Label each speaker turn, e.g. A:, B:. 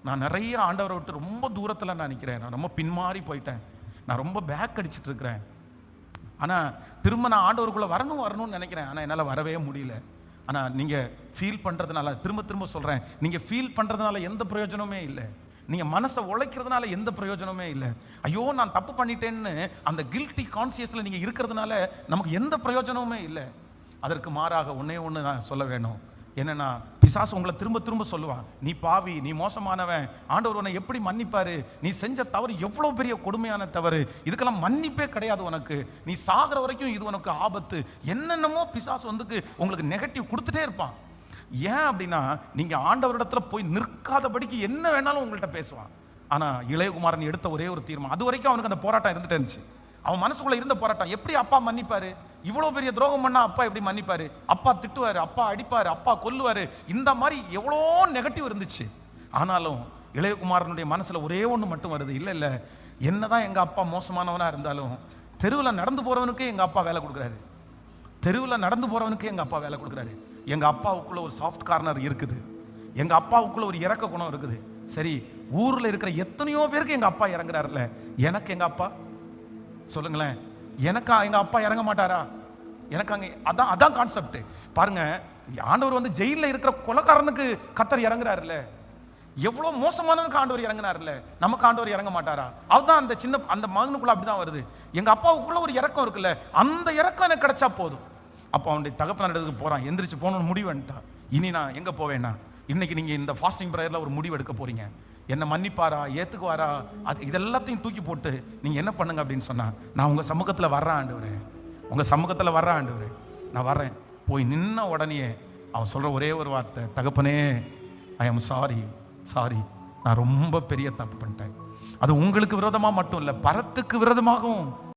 A: நான் நிறைய ஆண்டவரை விட்டு ரொம்ப தூரத்தில் நான் நிற்கிறேன். நான் ரொம்ப பின்மாறி போயிட்டேன். நான் ரொம்ப பேக் அடிச்சுட்டு இருக்கிறேன். ஆனால் திரும்ப நான் ஆண்டவருக்குள்ளே வரணும்னு நினைக்கிறேன். ஆனால் என்னால் வரவே முடியல. ஆனால் நீங்கள் ஃபீல் பண்ணுறதுனால, திரும்ப திரும்ப சொல்கிறேன், நீங்கள் ஃபீல் பண்ணுறதுனால எந்த பிரயோஜனமே இல்லை. நீங்கள் மனசை உழைக்கிறதுனால எந்த பிரயோஜனமே இல்லை. ஐயோ நான் தப்பு பண்ணிட்டேன்னு அந்த கில்ட்டி கான்சியஸில் நீங்கள் இருக்கிறதுனால நமக்கு எந்த பிரயோஜனமுமே இல்லை. அதற்கு மாறாக ஒன்றே ஒன்று நான் சொல்ல வேணும். என்னன்னா, பிசாசு உங்களை திரும்ப திரும்ப சொல்லுவான், நீ பாவி, நீ மோசமானவன், ஆண்டவர் உன்னை எப்படி மன்னிப்பாரு, நீ செஞ்ச தவறு எவ்வளோ பெரிய கொடுமையான தவறு, இதுக்கெல்லாம் மன்னிப்பே கிடையாது உனக்கு, நீ சாகிற வரைக்கும் இது உனக்கு ஆபத்து, என்னென்னமோ பிசாசு வந்து உங்களுக்கு நெகட்டிவ் கொடுத்துட்டே இருப்பான். ஏன் அப்படின்னா, நீங்கள் ஆண்டவரிடத்துல போய் நிற்காதபடிக்கு என்ன வேணாலும் உங்கள்கிட்ட பேசுவான். ஆனால் இளையகுமாரன் எடுத்த ஒரே ஒரு தீர்மானம், அது வரைக்கும் அவனுக்கு அந்த போராட்டம் இருந்துட்டு இருந்துச்சு. அவன் மனசுக்குள்ள இருந்த போராட்டம், எப்படி அப்பா மன்னிப்பாரு, இவ்வளோ பெரிய துரோகம் பண்ணா அப்பா எப்படி மன்னிப்பாரு, அப்பா திட்டுவாரு, அப்பா அடிப்பாரு, அப்பா கொல்லுவாரு, இந்த மாதிரி எவ்வளோ நெகட்டிவ் இருந்துச்சு. ஆனாலும் இளையகுமாரனுடைய மனசுல ஒரே ஒன்று மட்டும் வருது, இல்லை இல்லை, என்னதான் எங்க அப்பா மோசமானவனா இருந்தாலும் தெருவில் நடந்து போறவனுக்கு எங்க அப்பா வேலை கொடுக்குறாரு, தெருவில் நடந்து போறவனுக்கு எங்க அப்பா வேலை கொடுக்குறாரு. எங்க அப்பாவுக்குள்ள ஒரு சாஃப்ட் கார்னர் இருக்குது, எங்க அப்பாவுக்குள்ள ஒரு இறக்க குணம் இருக்குது. சரி, ஊர்ல இருக்கிற எத்தனையோ பேருக்கு எங்க அப்பா இறங்குறாருல்ல, எனக்கு எங்க அப்பா சொல்லுங்களேன், எனக்கா எங்க அப்பா இறங்க மாட்டாரா? எனக்கு அங்கே அதான் கான்செப்ட். பாருங்க, ஆண்டவர் வந்து ஜெயிலில் இருக்கிற கொலைக்காரனுக்கு கர்த்தர் இறங்குறாருல்ல, எவ்வளோ மோசமானவனுக்கு ஆண்டவர் இறங்குறாருல்ல, நமக்கு ஆண்டவர் இறங்க மாட்டாரா? அதுதான் அந்த சின்ன அந்த மகனுக்குள்ள அப்படிதான் வருது. எங்க அப்பாவுக்குள்ள ஒரு இறக்கம் இருக்குல்ல, அந்த இறக்கம் எனக்கு கிடைச்சா போதும். அப்போ அவனுடைய தகப்பனார் இடத்துக்கு போறான், எந்திரிச்சு போகணும்னு முடிவு பண்ணிட்டான். இனி நான் எங்க போவேன்னா, இன்னைக்கு நீங்க இந்த ஃபாஸ்டிங் ப்ரேயர்ல ஒரு முடிவு எடுக்க போறீங்க. என்ன மன்னிப்பாரா, ஏத்துக்குவாரா, அது இதெல்லாத்தையும் தூக்கி போட்டு நீங்க என்ன பண்ணுங்க அப்படின்னு சொன்னா, நான் உங்க சமூகத்தில் வர்றேன் ஆண்டவரே, உங்க சமூகத்தில் வர்றேன் ஆண்டவரே, நான் வர்றேன். போய் நின்ன உடனே அவன் சொல்ற ஒரே ஒரு வார்த்தை, தகப்பனே ஐ எம் சாரி, நான் ரொம்ப பெரிய தப்பு பண்ணிட்டேன். அது உங்களுக்கு விரோதமா மட்டும் இல்லை, பரத்துக்கு விரோதமாகவும்